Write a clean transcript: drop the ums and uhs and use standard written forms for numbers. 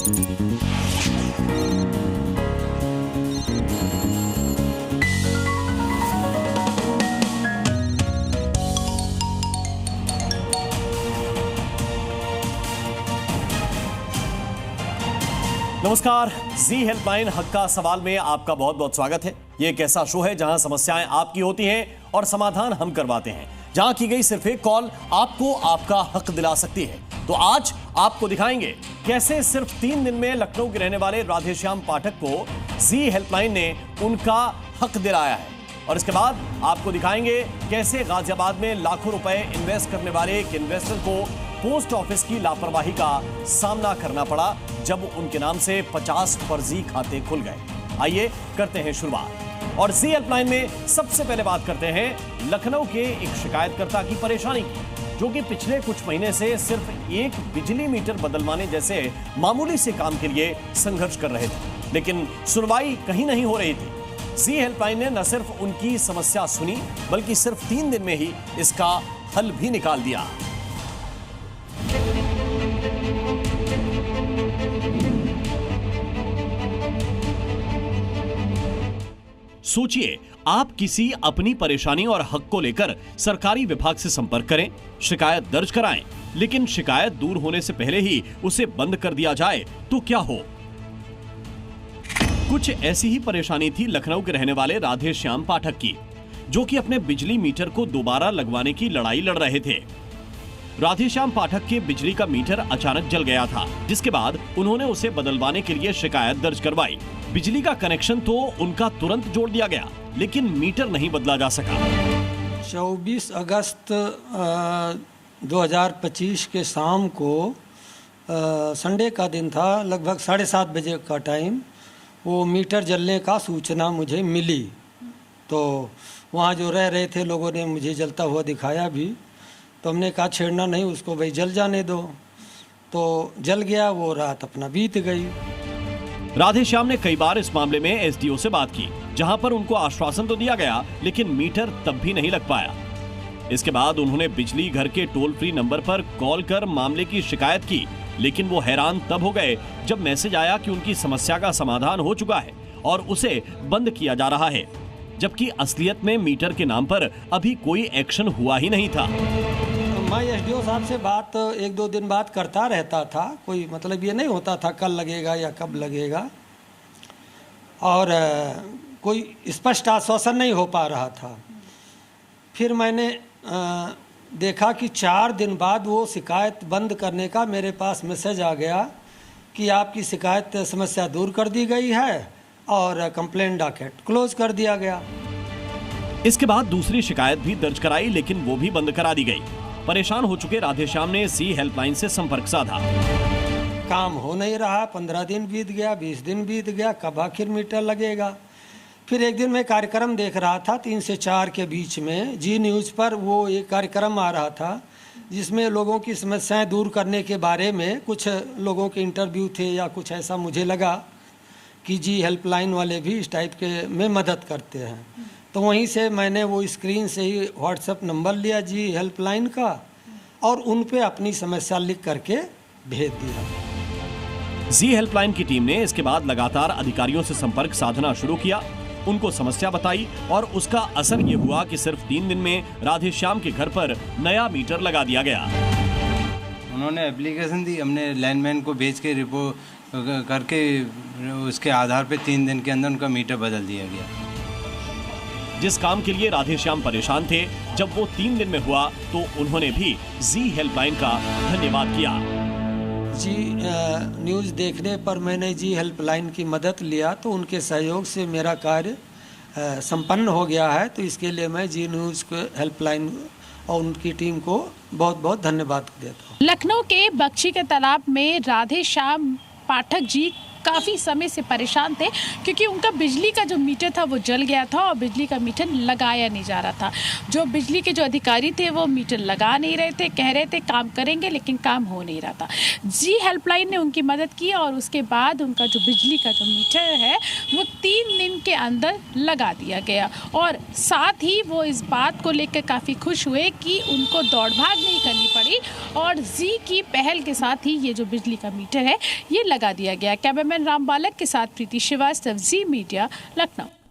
नमस्कार, जी हेल्पलाइन हक का सवाल में आपका बहुत बहुत स्वागत है। ये एक ऐसा शो है जहां समस्याएं आपकी होती हैं और समाधान हम करवाते हैं, जहां की गई सिर्फ एक कॉल आपको आपका हक दिला सकती है। तो आज आपको दिखाएंगे कैसे सिर्फ 3 दिन में लखनऊ के रहने वाले राधेश्याम पाठक को जी हेल्पलाइन ने उनका हक दिलाया है, और इसके बाद आपको दिखाएंगे कैसे गाजियाबाद में लाखों रुपए इन्वेस्ट करने वाले एक इन्वेस्टर को पोस्ट ऑफिस की लापरवाही का सामना करना पड़ा जब उनके नाम से 50 फर्जी खाते खुल गए। आइए करते हैं शुरुआत। और जी हेल्पलाइन में सबसे पहले बात करते हैं लखनऊ के एक शिकायतकर्ता की परेशानी की, जो कि पिछले कुछ महीने से सिर्फ एक बिजली मीटर बदलवाने जैसे मामूली से काम के लिए संघर्ष कर रहे थे, लेकिन सुनवाई कहीं नहीं हो रही थी। जी हेल्पलाइन ने न सिर्फ उनकी समस्या सुनी, बल्कि सिर्फ 3 दिन में ही इसका हल भी निकाल दिया। सोचिए, आप किसी अपनी परेशानी और हक को लेकर सरकारी विभाग से संपर्क करें, शिकायत दर्ज कराएं, लेकिन शिकायत दूर होने से पहले ही उसे बंद कर दिया जाए तो क्या हो। कुछ ऐसी ही परेशानी थी लखनऊ के रहने वाले राधेश्याम पाठक की, जो कि अपने बिजली मीटर को दोबारा लगवाने की लड़ाई लड़ रहे थे। राधेश्याम पाठक के बिजली का मीटर अचानक जल गया था, जिसके बाद उन्होंने उसे बदलवाने के लिए शिकायत दर्ज करवाई। बिजली का कनेक्शन तो उनका तुरंत जोड़ दिया गया, लेकिन मीटर नहीं बदला जा सका। 24 अगस्त 2025 के शाम को संडे का दिन था, लगभग 7:30 बजे का टाइम, वो मीटर जलने का सूचना मुझे मिली। तो वहाँ जो रह रहे थे लोगों ने मुझे जलता हुआ दिखाया भी, तो हमने कहा छेड़ना नहीं उसको, भाई जल जाने दो। तो जल गया, वो रात अपना बीत गई। राधेश्याम ने कई बार इस मामले में एसडीओ से बात की, जहां पर उनको आश्वासन तो दिया गया, लेकिन मीटर तब भी नहीं लग पाया। इसके बाद उन्होंने बिजली घर के टोल फ्री नंबर पर कॉल कर मामले की शिकायत की, लेकिन वो हैरान तब हो गए जब मैसेज आया कि उनकी समस्या का समाधान हो चुका है और उसे बंद किया जा रहा है, जबकि असलियत में मीटर के नाम पर अभी कोई एक्शन हुआ ही नहीं था। मैं एसडीओ साहब से बात 1-2 दिन बाद करता रहता था, कोई मतलब ये नहीं होता था कल लगेगा या कब लगेगा, और कोई स्पष्ट आश्वासन नहीं हो पा रहा था। फिर मैंने देखा कि 4 दिन बाद वो शिकायत बंद करने का मेरे पास मैसेज आ गया कि आपकी शिकायत समस्या दूर कर दी गई है और कंप्लेंट डॉकेट क्लोज कर दिया गया। इसके बाद दूसरी शिकायत भी दर्ज कराई, लेकिन वो भी बंद करा दी गई। परेशान हो चुके राधेश्याम ने जी हेल्पलाइन से संपर्क साधा। काम हो नहीं रहा, 15 दिन बीत गया, 20 दिन बीत गया, कब आखिर मीटर लगेगा। फिर एक दिन मैं कार्यक्रम देख रहा था 3 से 4 के बीच में, जी न्यूज़ पर वो एक कार्यक्रम आ रहा था, जिसमें लोगों की समस्याएं दूर करने के बारे में कुछ लोगों के इंटरव्यू थे या कुछ ऐसा मुझे लगा कि जी हेल्पलाइन वाले भी इस टाइप के में मदद करते हैं। तो वहीं से मैंने वो स्क्रीन से ही व्हाट्सएप नंबर लिया जी हेल्पलाइन का और उन पे अपनी समस्या लिख करके भेज दिया। जी हेल्पलाइन की टीम ने इसके बाद लगातार अधिकारियों से संपर्क साधना शुरू किया, उनको समस्या बताई, और उसका असर ये हुआ कि सिर्फ 3 दिन में राधेश्याम के घर पर नया मीटर लगा दिया गया। उन्होंने एप्लीकेशन दी, हमने लाइनमैन को भेज के रिपोर्ट करके उसके आधार पे 3 दिन के अंदर उनका मीटर बदल दिया गया। जिस काम के लिए राधेश्याम परेशान थे, जब वो 3 दिन में हुआ तो उन्होंने भी जी हेल्पलाइन का धन्यवाद किया। जी न्यूज़ देखने पर मैंने जी हेल्पलाइन की मदद लिया, तो उनके सहयोग से मेरा कार्य संपन्न हो गया है। तो इसके लिए मैं जी न्यूज़ को हेल्पलाइन और उनकी टीम को बहुत बहुत धन्यवाद देता हूँ। लखनऊ के बख्शी के तालाब में राधेश्याम पाठक जी काफ़ी समय से परेशान थे क्योंकि उनका बिजली का जो मीटर था वो जल गया था और बिजली का मीटर लगाया नहीं जा रहा था। जो बिजली के जो अधिकारी थे वो मीटर लगा नहीं रहे थे, कह रहे थे काम करेंगे लेकिन काम हो नहीं रहा था। जी हेल्पलाइन ने उनकी मदद की और उसके बाद उनका जो बिजली का जो मीटर है वो 3 दिन के अंदर लगा दिया गया और साथ ही वो इस बात को लेकर काफ़ी खुश हुए कि उनको दौड़ भाग नहीं करनी पड़ी और जी की पहल के साथ ही ये जो बिजली का मीटर है ये लगा दिया गया। कैमरामैन राम बालक के साथ प्रीति श्रीवास्तव, जी मीडिया, लखनऊ।